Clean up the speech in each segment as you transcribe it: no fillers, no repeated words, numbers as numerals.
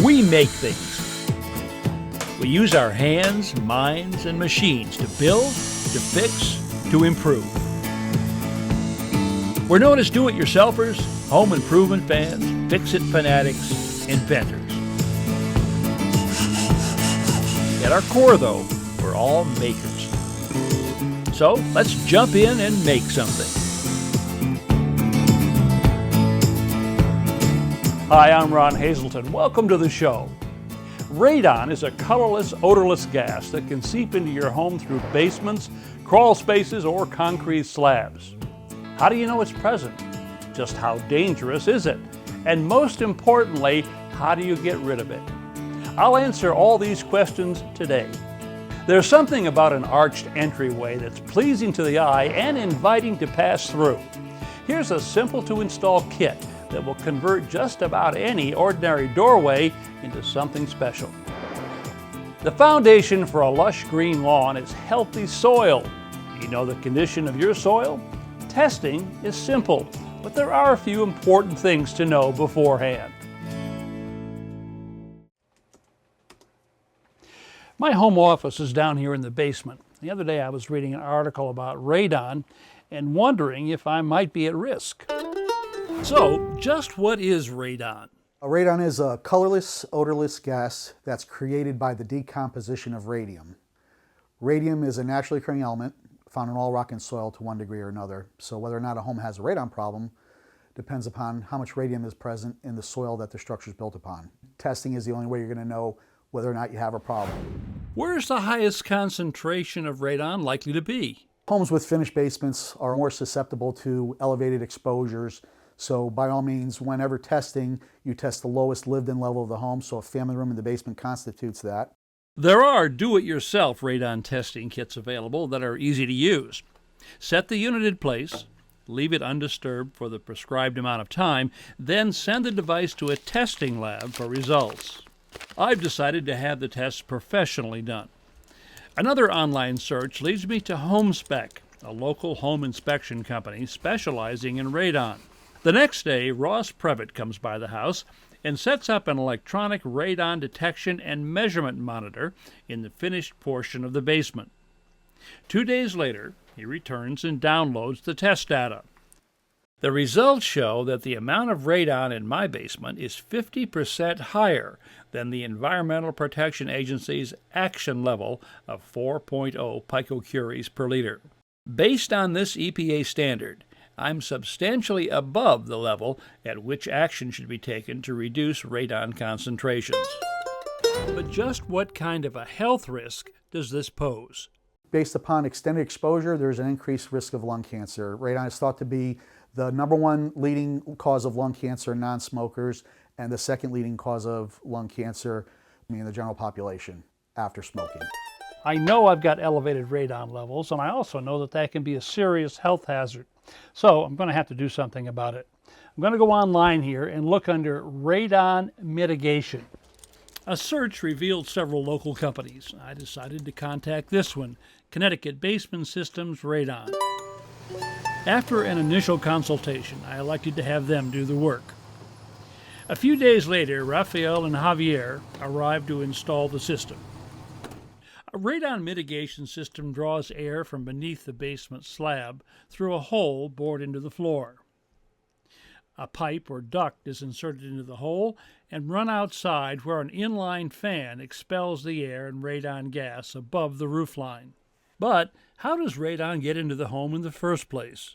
We make things. We use our hands, minds, and machines to build, to fix, to improve. We're known as do-it-yourselfers, home improvement fans, fix-it fanatics, inventors. At our core, though, we're all makers. So let's jump in and make something. Hi, I'm Ron Hazelton. Welcome to the show. Radon is a colorless, odorless gas that can seep into your home through basements, crawl spaces, or concrete slabs. How do you know it's present? Just how dangerous is it? And most importantly, how do you get rid of it? I'll answer all these questions today. There's something about an arched entryway that's pleasing to the eye and inviting to pass through. Here's a simple to install kit that will convert just about any ordinary doorway into something special. The foundation for a lush green lawn is healthy soil. You know the condition of your soil? Testing is simple, but there are a few important things to know beforehand. My home office is down here in the basement. The other day I was reading an article about radon and wondering if I might be at risk. So, just what is radon? Radon is a colorless, odorless gas that's created by the decomposition of radium. Radium is a naturally occurring element found in all rock and soil to one degree or another. So whether or not a home has a radon problem depends upon how much radium is present in the soil that the structure is built upon. Testing is the only way you're going to know whether or not you have a problem. Where's the highest concentration of radon likely to be? Homes with finished basements are more susceptible to elevated exposures. So by all means, whenever testing, you test the lowest lived-in level of the home, so a family room in the basement constitutes that. There are do-it-yourself radon testing kits available that are easy to use. Set the unit in place, leave it undisturbed for the prescribed amount of time, then send the device to a testing lab for results. I've decided to have the tests professionally done. Another online search leads me to HomeSpec, a local home inspection company specializing in radon. The next day, Ross Previtt comes by the house and sets up an electronic radon detection and measurement monitor in the finished portion of the basement. 2 days later, he returns and downloads the test data. The results show that the amount of radon in my basement is 50% higher than the Environmental Protection Agency's action level of 4.0 picocuries per liter. Based on this EPA standard, I'm substantially above the level at which action should be taken to reduce radon concentrations. But just what kind of a health risk does this pose? Based upon extended exposure, there's an increased risk of lung cancer. Radon is thought to be the #1 leading cause of lung cancer in non-smokers and the second leading cause of lung cancer in the general population after smoking. I know I've got elevated radon levels, and I also know that that can be a serious health hazard. So I'm going to have to do something about it. I'm going to go online here and look under radon mitigation. A search revealed several local companies. I decided to contact this one, Connecticut Basement Systems Radon. After an initial consultation, I elected to have them do the work. A few days later, Raphael and Javier arrived to install the system. A radon mitigation system draws air from beneath the basement slab through a hole bored into the floor. A pipe or duct is inserted into the hole and run outside where an inline fan expels the air and radon gas above the roofline. But how does radon get into the home in the first place?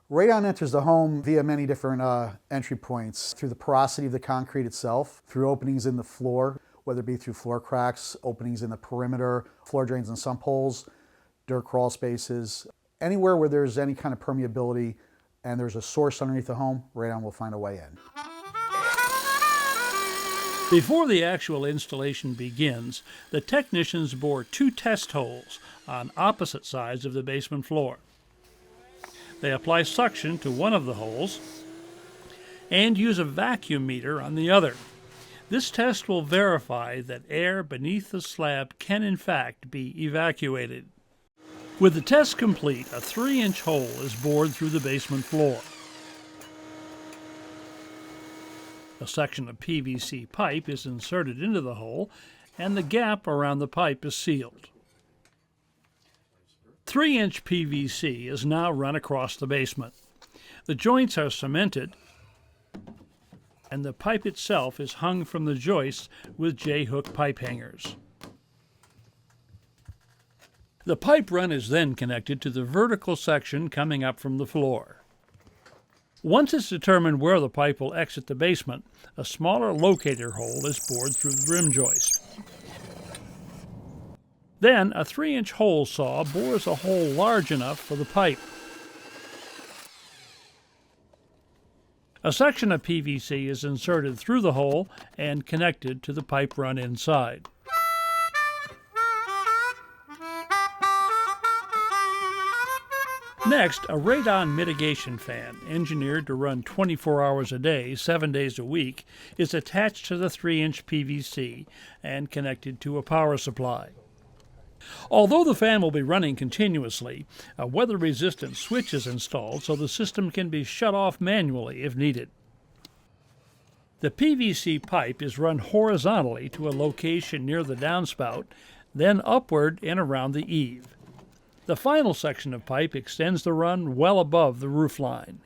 Radon enters the home via many different entry points, through the porosity of the concrete itself, through openings in the floor, whether it be through floor cracks, openings in the perimeter, floor drains and sump holes, dirt crawl spaces. Anywhere where there's any kind of permeability and there's a source underneath the home, radon will find a way in. Before the actual installation begins, the technicians bore 2 test holes on opposite sides of the basement floor. They apply suction to one of the holes and use a vacuum meter on the other. This test will verify that air beneath the slab can in fact be evacuated. With the test complete, a 3-inch hole is bored through the basement floor. A section of PVC pipe is inserted into the hole, and the gap around the pipe is sealed. 3-inch PVC is now run across the basement. The joints are cemented, and the pipe itself is hung from the joists with J-hook pipe hangers. The pipe run is then connected to the vertical section coming up from the floor. Once it's determined where the pipe will exit the basement, a smaller locator hole is bored through the rim joist. Then a 3-inch hole saw bores a hole large enough for the pipe. A section of PVC is inserted through the hole and connected to the pipe run inside. Next, a Radon mitigation fan, engineered to run 24 hours a day, 7 days a week, is attached to the 3-inch PVC and connected to a power supply. Although the fan will be running continuously, a weather-resistant switch is installed so the system can be shut off manually if needed. The PVC pipe is run horizontally to a location near the downspout, then upward and around the eave. The final section of pipe extends the run well above the roof line.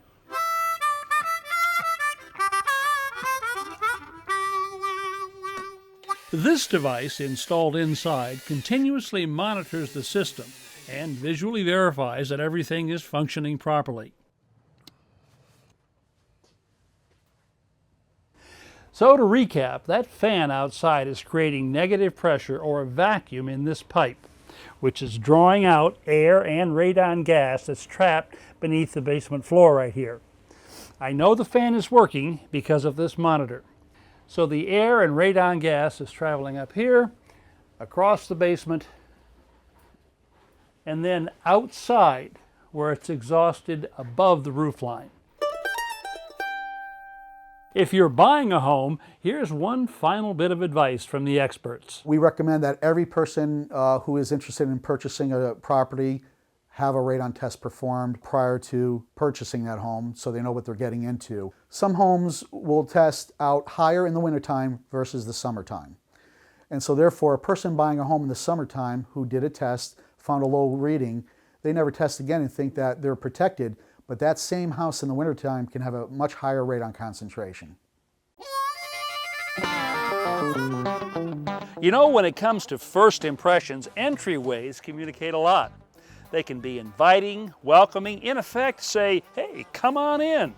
This device installed inside continuously monitors the system and visually verifies that everything is functioning properly. So to recap, that fan outside is creating negative pressure or a vacuum in this pipe, which is drawing out air and radon gas that's trapped beneath the basement floor right here. I know the fan is working because of this monitor. So the air and radon gas is traveling up here, across the basement, and then outside where it's exhausted above the roof line. If you're buying a home, here's one final bit of advice from the experts. We recommend that every person who is interested in purchasing a property have a radon test performed prior to purchasing that home so they know what they're getting into. Some homes will test out higher in the wintertime versus the summertime. And so therefore, a person buying a home in the summertime who did a test, found a low reading, they never test again and think that they're protected. But that same house in the wintertime can have a much higher radon concentration. You know, when it comes to first impressions, entryways communicate a lot. They can be inviting, welcoming, in effect say, hey, come on in.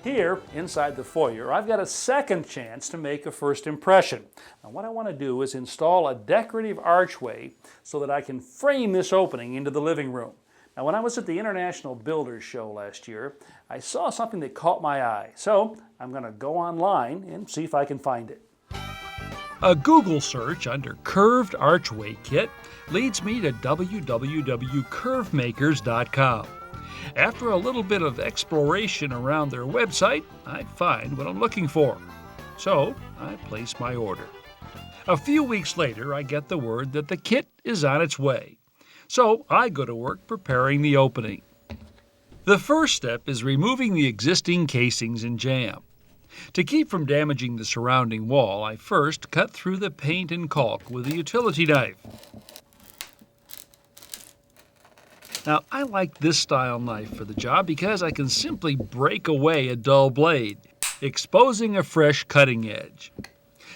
Here, inside the foyer, I've got a second chance to make a first impression. Now, what I want to do is install a decorative archway so that I can frame this opening into the living room. Now, when I was at the International Builders Show last year, I saw something that caught my eye. So, I'm going to go online and see if I can find it. A Google search under Curved Archway Kit leads me to www.curvemakers.com. After a little bit of exploration around their website, I find what I'm looking for. So I place my order. A few weeks later, I get the word that the kit is on its way. So I go to work preparing the opening. The first step is removing the existing casings and jamb. To keep from damaging the surrounding wall, I first cut through the paint and caulk with a utility knife. Now, I like this style knife for the job because I can simply break away a dull blade, exposing a fresh cutting edge.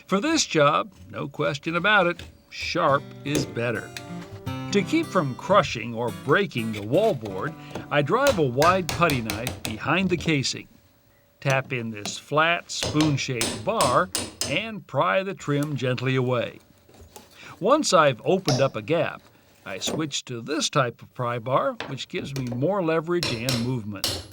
For this job, no question about it, sharp is better. To keep from crushing or breaking the wallboard, I drive a wide putty knife behind the casing. Tap in this flat, spoon-shaped bar and pry the trim gently away. Once I've opened up a gap, I switch to this type of pry bar, which gives me more leverage and movement.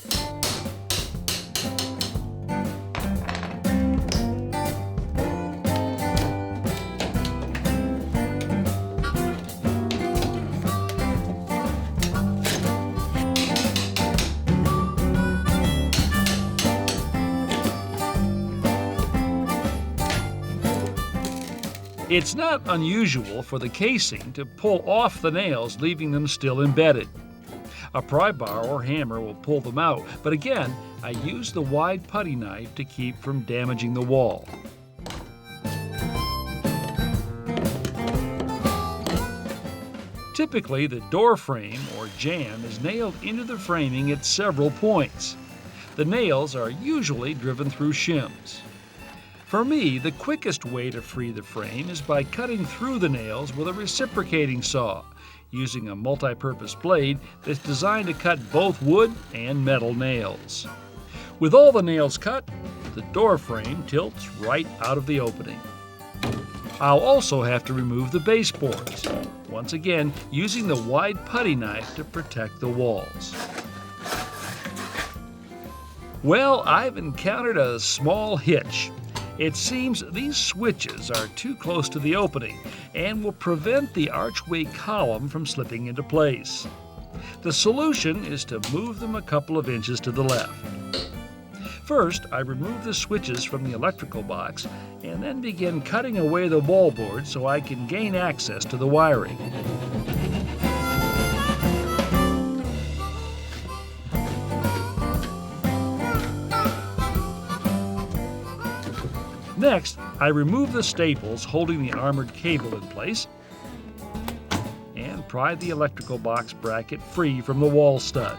It's not unusual for the casing to pull off the nails, leaving them still embedded. A pry bar or hammer will pull them out, but again, I use the wide putty knife to keep from damaging the wall. Typically, the door frame or jamb is nailed into the framing at several points. The nails are usually driven through shims. For me, the quickest way to free the frame is by cutting through the nails with a reciprocating saw, using a multi-purpose blade that's designed to cut both wood and metal nails. With all the nails cut, the door frame tilts right out of the opening. I'll also have to remove the baseboards, once again using the wide putty knife to protect the walls. Well, I've encountered a small hitch. It seems these switches are too close to the opening and will prevent the archway column from slipping into place. The solution is to move them a couple of inches to the left. First, I remove the switches from the electrical box and then begin cutting away the wallboard so I can gain access to the wiring. Next, I remove the staples holding the armored cable in place and pry the electrical box bracket free from the wall stud.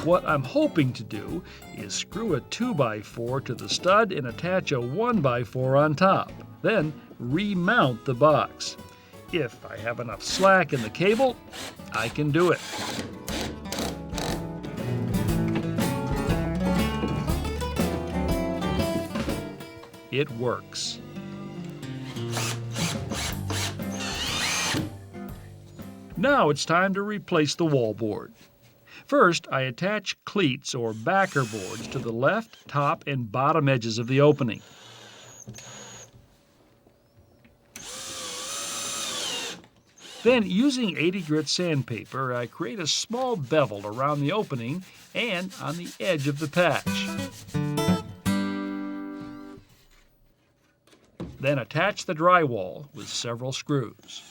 What I'm hoping to do is screw a 2x4 to the stud and attach a 1x4 on top, then remount the box. If I have enough slack in the cable, I can do it. It works. Now it's time to replace the wallboard. First, I attach cleats or backer boards to the left, top, and bottom edges of the opening. Then, using 80 grit sandpaper, I create a small bevel around the opening and on the edge of the patch. Then attach the drywall with several screws.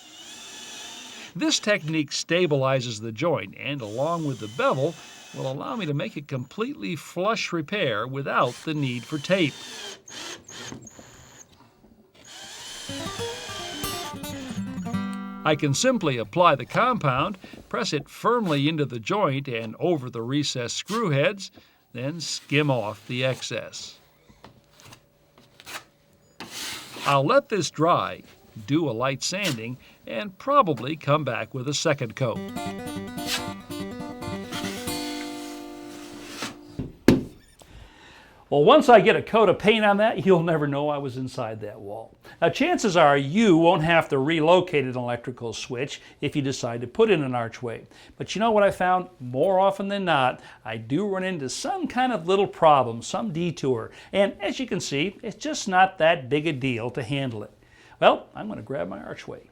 This technique stabilizes the joint and, along with the bevel, will allow me to make a completely flush repair without the need for tape. I can simply apply the compound, press it firmly into the joint and over the recessed screw heads, then skim off the excess. I'll let this dry, do a light sanding, and probably come back with a second coat. Well, once I get a coat of paint on that, you'll never know I was inside that wall. Now, chances are you won't have to relocate an electrical switch if you decide to put in an archway. But you know what I found? More often than not, I do run into some kind of little problem, some detour. And as you can see, it's just not that big a deal to handle it. Well, I'm going to grab my archway.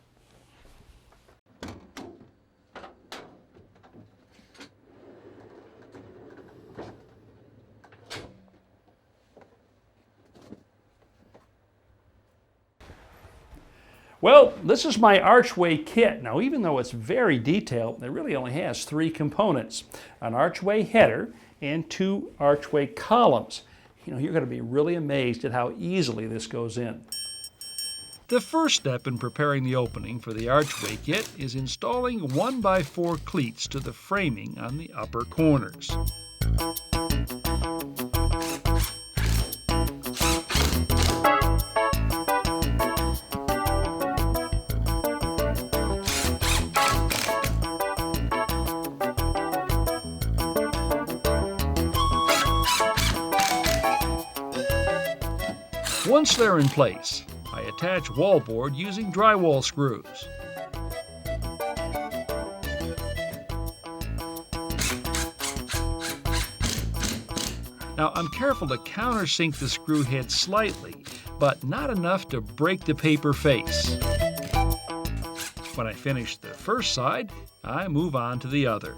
Well, this is my archway kit. Now, even though it's very detailed, it really only has 3 components: an archway header and 2 archway columns. You know, you're going to be really amazed at how easily this goes in. The first step in preparing the opening for the archway kit is installing 1x4 cleats to the framing on the upper corners. Once they're in place, I attach wallboard using drywall screws. Now, I'm careful to countersink the screw head slightly, but not enough to break the paper face. When I finish the first side, I move on to the other.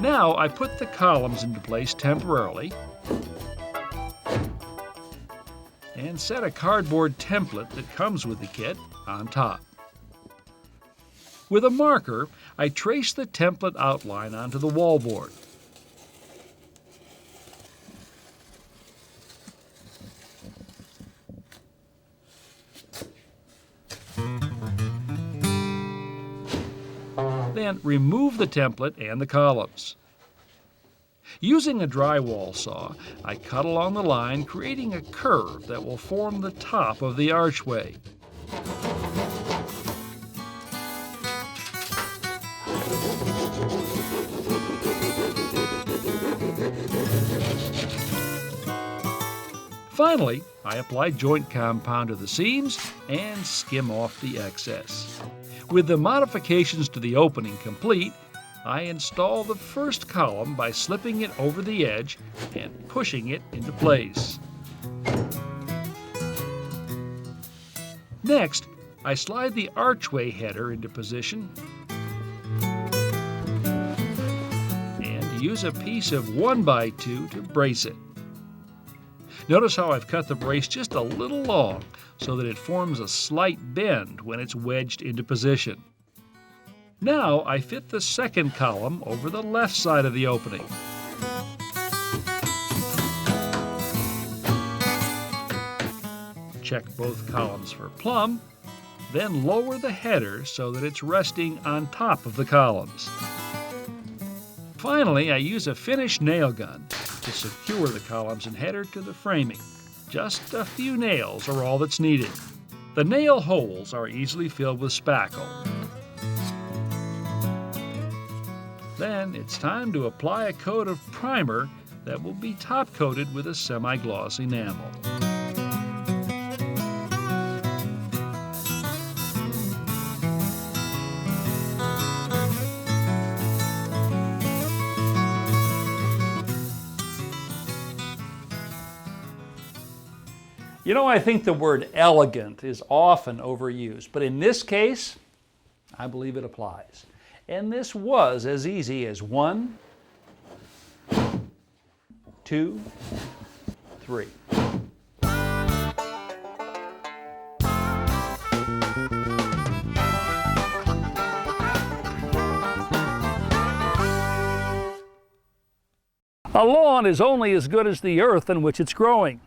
Now I put the columns into place temporarily and set a cardboard template that comes with the kit on top. With a marker, I trace the template outline onto the wallboard. Then remove the template and the columns. Using a drywall saw, I cut along the line, creating a curve that will form the top of the archway. Finally, I apply joint compound to the seams and skim off the excess. With the modifications to the opening complete, I install the first column by slipping it over the edge and pushing it into place. Next, I slide the archway header into position and use a piece of 1x2 to brace it. Notice how I've cut the brace just a little long so that it forms a slight bend when it's wedged into position. Now I fit the second column over the left side of the opening. Check both columns for plumb, then lower the header so that it's resting on top of the columns. Finally, I use a finished nail gun to secure the columns and header to the framing. Just a few nails are all that's needed. The nail holes are easily filled with spackle. Then it's time to apply a coat of primer that will be top-coated with a semi-gloss enamel. You know, I think the word elegant is often overused, but in this case, I believe it applies. And this was as easy as 1, 2, 3. A lawn is only as good as the earth in which it's growing.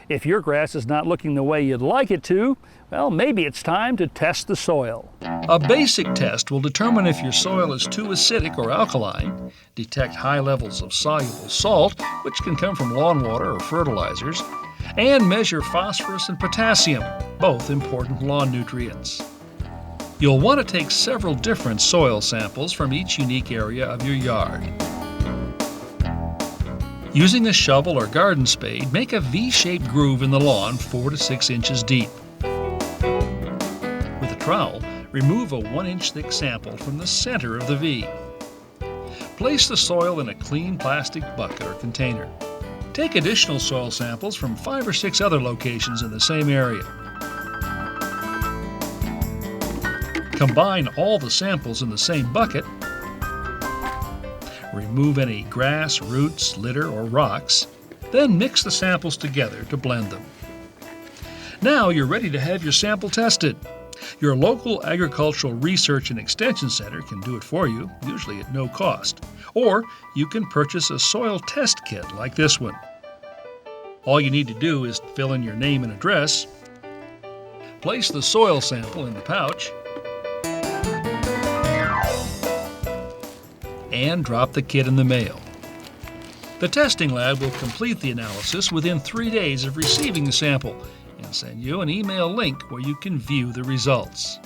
If your grass is not looking the way you'd like it to, well, maybe it's time to test the soil. A basic test will determine if your soil is too acidic or alkaline, detect high levels of soluble salt, which can come from lawn water or fertilizers, and measure phosphorus and potassium, both important lawn nutrients. You'll want to take several different soil samples from each unique area of your yard. Using a shovel or garden spade, make a V-shaped groove in the lawn 4 to 6 inches deep. With a trowel, remove a 1-inch thick sample from the center of the V. Place the soil in a clean plastic bucket or container. Take additional soil samples from 5 or 6 other locations in the same area. Combine all the samples in the same bucket. Remove any grass, roots, litter, or rocks, then mix the samples together to blend them. Now you're ready to have your sample tested. Your local Agricultural Research and Extension Center can do it for you, usually at no cost. Or you can purchase a soil test kit like this one. All you need to do is fill in your name and address, place the soil sample in the pouch, and drop the kit in the mail. The testing lab will complete the analysis within 3 days of receiving the sample and send you an email link where you can view the results.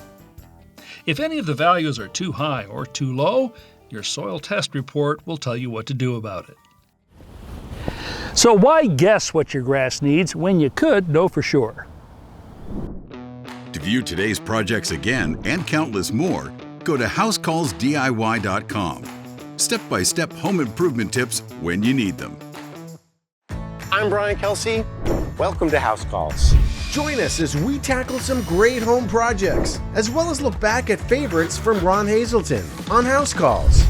If any of the values are too high or too low, your soil test report will tell you what to do about it. So why guess what your grass needs when you could know for sure? To view today's projects again and countless more, go to HouseCallsDIY.com. Step-by-step home improvement tips when you need them. I'm Brian Kelsey. Welcome to House Calls. Join us as we tackle some great home projects, as well as look back at favorites from Ron Hazelton on House Calls.